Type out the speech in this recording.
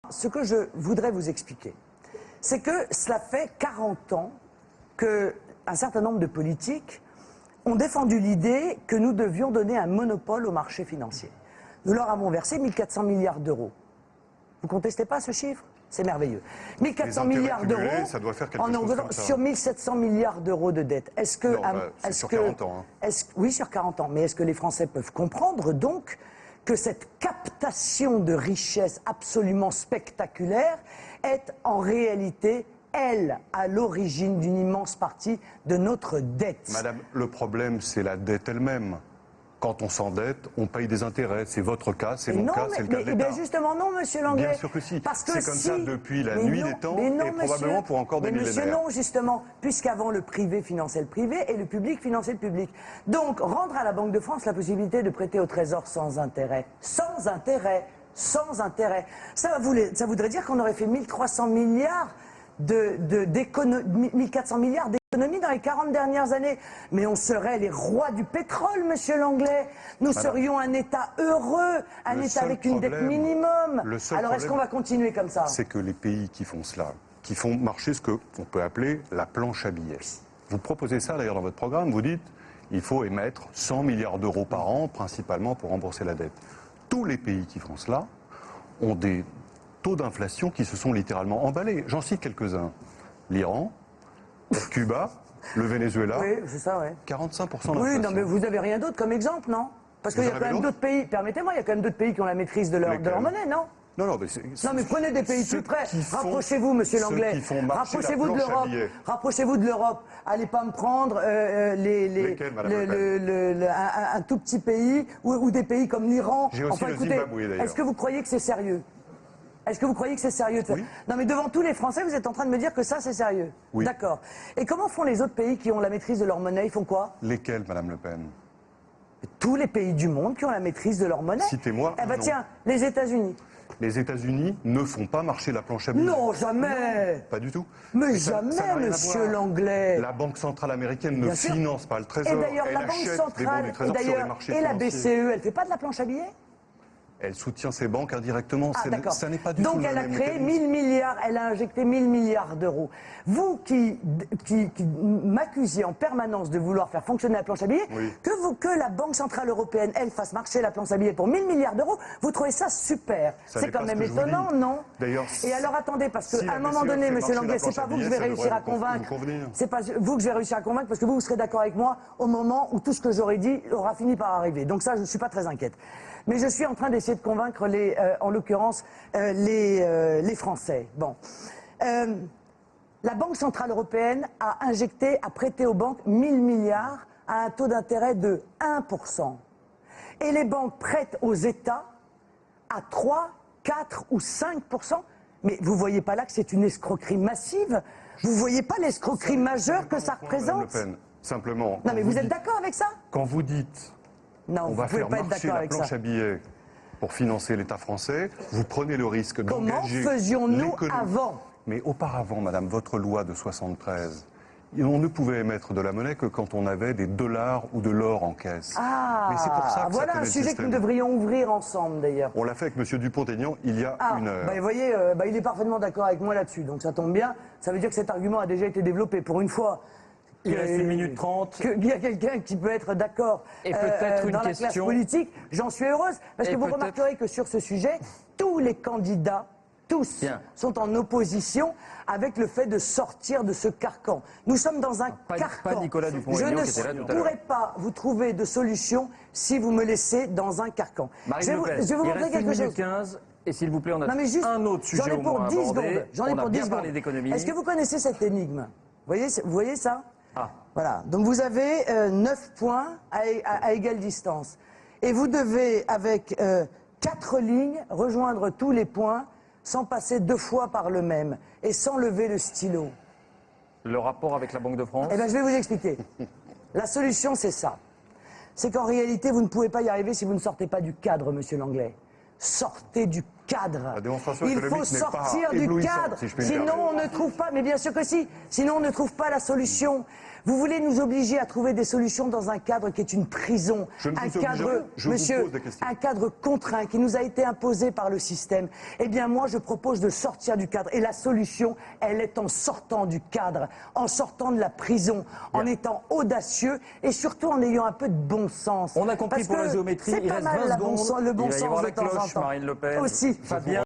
Ce que je voudrais vous expliquer, c'est que cela fait 40 ans qu'un certain nombre de politiques ont défendu l'idée que nous devions donner un monopole au marché financier. Nous leur avons versé 1400 milliards d'euros. Vous ne contestez pas ce chiffre? C'est merveilleux. 1400 milliards d'euros ça doit faire quelque chose comme ça. sur 1700 milliards d'euros de dette. Est-ce que... c'est sur 40 ans. Oui, sur 40 ans. Mais est-ce que les Français peuvent comprendre donc que cette captation de richesse absolument spectaculaire est en réalité, elle, à l'origine d'une immense partie de notre dette? Madame, le problème, c'est la dette elle-même. Quand on s'endette, on paye des intérêts. C'est votre cas, c'est mon cas, c'est le cas de l'État. Justement non, monsieur Langlais. Bien sûr que si. Parce que c'est comme ça depuis la nuit des temps et probablement pour encore des millénaires. Monsieur, non, justement, puisqu'avant le privé finançait le privé et le public finançait le public. Donc, rendre à la Banque de France la possibilité de prêter au Trésor sans intérêt. Sans intérêt. Sans intérêt. Ça voudrait dire qu'on aurait fait 1300 milliards 1400 milliards d'économies dans les 40 dernières années. Mais on serait les rois du pétrole, monsieur Langlais. Nous serions un État heureux, un État avec une dette minimum. Alors est-ce qu'on va continuer comme ça? C'est que les pays qui font cela, qui font marcher ce qu'on peut appeler la planche à billets. Vous proposez ça d'ailleurs dans votre programme, vous dites il faut émettre 100 milliards d'euros par an, principalement pour rembourser la dette. Tous les pays qui font cela ont des taux d'inflation qui se sont littéralement emballés. J'en cite quelques-uns. L'Iran, Cuba, le Venezuela, oui, c'est ça, ouais. 45% d'inflation. Oui, non, mais vous n'avez rien d'autre comme exemple, non? Parce qu'il y a quand même d'autres pays, permettez-moi, il y a quand même d'autres pays qui ont la maîtrise de leur monnaie, non? Non, mais prenez des pays plus près. Rapprochez-vous, monsieur Langlais. Rapprochez-vous de l'Europe. Rapprochez-vous de l'Europe. Allez pas me prendre un tout petit pays ou des pays comme l'Iran. J'ai aussi le Zimbabwe, d'ailleurs. Est-ce que vous croyez que c'est sérieux? Est-ce que vous croyez que c'est sérieux de faire? Oui. Non, mais devant tous les Français, vous êtes en train de me dire que ça, c'est sérieux. Oui. D'accord. Et comment font les autres pays qui ont la maîtrise de leur monnaie? Ils font quoi? Lesquels, Madame Le Pen? Tous les pays du monde qui ont la maîtrise de leur monnaie. Citez-moi. Eh ben tiens, les États-Unis. Les États-Unis ne font pas marcher la planche à billets. Non, jamais. Non, pas du tout. Mais jamais, monsieur Langlais. La Banque centrale américaine ne finance pas le Trésor. Et d'ailleurs, la Banque centrale, et la BCE, elle ne fait pas de la planche à billets? Elle soutient ses banques indirectement. D'accord. Ça n'est pas du tout. Donc elle a créé 1000 milliards, elle a injecté 1000 milliards d'euros. Vous qui m'accusiez en permanence de vouloir faire fonctionner la planche à billets, que la Banque Centrale Européenne, elle, fasse marcher la planche à billets pour 1000 milliards d'euros, vous trouvez ça super? C'est quand même étonnant, non? D'ailleurs. Et alors attendez, parce qu'à un moment donné, monsieur Langlais, c'est pas vous que je vais réussir à convaincre. C'est pas vous que je vais réussir à convaincre, parce que vous serez d'accord avec moi au moment où tout ce que j'aurais dit aura fini par arriver. Donc ça, je ne suis pas très inquiète. Mais je suis en train d'essayer de convaincre en l'occurrence, les Français. Bon. La Banque Centrale Européenne a prêté aux banques 1000 milliards à un taux d'intérêt de 1%. Et les banques prêtent aux États à 3, 4 ou 5%. Mais vous ne voyez pas là que c'est une escroquerie massive? Vous ne voyez pas l'escroquerie majeure que ça représente? Madame Le Pen, simplement. Non, mais vous êtes d'accord avec ça? Quand vous dites... Non, on va faire marcher la planche à billets pour financer l'État français. Vous prenez le risque d'engager... Comment faisions-nous avant? Mais auparavant, madame, votre loi de 73, on ne pouvait émettre de la monnaie que quand on avait des dollars ou de l'or en caisse. Ah, mais c'est pour ça que voilà ça un sujet que nous devrions ouvrir ensemble, d'ailleurs. On l'a fait avec M. Dupont-Aignan il y a une heure. Vous voyez, il est parfaitement d'accord avec moi là-dessus, donc ça tombe bien. Ça veut dire que cet argument a déjà été développé pour une fois. Il reste 1 minute 30. Il y a quelqu'un qui peut être d'accord dans la classe politique. J'en suis heureuse, parce que vous remarquerez que sur ce sujet, tous les candidats, tous, sont en opposition avec le fait de sortir de ce carcan. Nous sommes dans un carcan. Pas Nicolas Dupont-Aignan qui était là tout à l'heure. Je ne pourrai pas vous trouver de solution si vous me laissez dans un carcan. Marine Le Pen, je vais vous montrer quelque chose. 1 minute 15. Et s'il vous plaît, on a un autre sujet au moins abordé. J'en ai pour 10 secondes. d'économie. Est-ce que vous connaissez cette énigme? Vous voyez ça? Voilà, donc vous avez 9 points à égale distance. Et vous devez, avec 4 lignes, rejoindre tous les points sans passer 2 fois par le même et sans lever le stylo. Le rapport avec la Banque de France? Eh bien, je vais vous expliquer. La solution, c'est ça. C'est qu'en réalité, vous ne pouvez pas y arriver si vous ne sortez pas du cadre, monsieur Langlais. Sortez du cadre. Il faut sortir du cadre. Sinon, on ne trouve pas, mais bien sûr que si, sinon on ne trouve pas la solution. Vous voulez nous obliger à trouver des solutions dans un cadre qui est une prison, un cadre contraint qui nous a été imposé par le système. Eh bien moi je propose de sortir du cadre et la solution elle est en sortant du cadre, en sortant de la prison, en étant audacieux et surtout en ayant un peu de bon sens. On a compris pour la géométrie, il reste 20 secondes. Le bon il va y sens avoir de la temps en cloche, temps. Marine Le Pen. Aussi. Fabien.